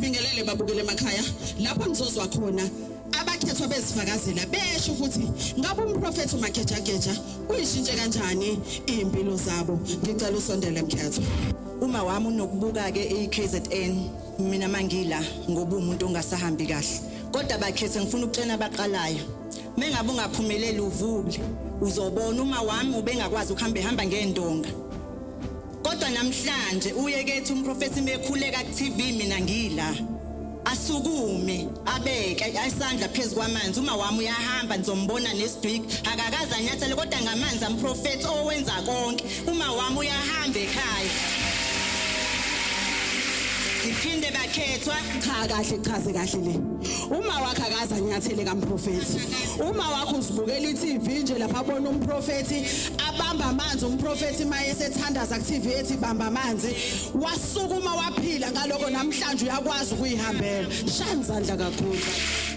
Sibingelele babukele emakhaya lapho nizozwa khona abakhethwa bezifakazela besho ukuthi ngabe umprofeti uMagejageja uyishintshe kanjani impilo zabo. Ngicela usondele Mkhetho. Uma wami unokubuka ke iKZN mina mangila ngoba umuntu ongasahambi kahle. Kodwa bakhethe ngifuna ukutshena abaqalayo. Mengabe ungaphumeleli uvule uzobona uma wami ubengakwazi ukuhamba ngendonga. Kodwa namhlanje uyekethi umprofeti mekhuleka ku TV mina ngila. Asukume abeke isandla phezulu kwamanzi uma wami uyahamba nizombona nesidwig akakaza nyathele kodwa ngamanzi amprofeti owenza konke uma wami uyahamba ekhaya. Iphinde bakhethwa Cha kahle chaze kahle le. Uma wakhe akaza nyathele kaMprofeti. Uma wakhe uzibukela iTV nje lapha abona umprofeti abamba amanzi umprofeti maye sethandaza ku TV ethi bamba amanzi wasukuma waphila ngaloko namhlanje uyakwazi ukuyihambela. Shaya izandla kakhulu.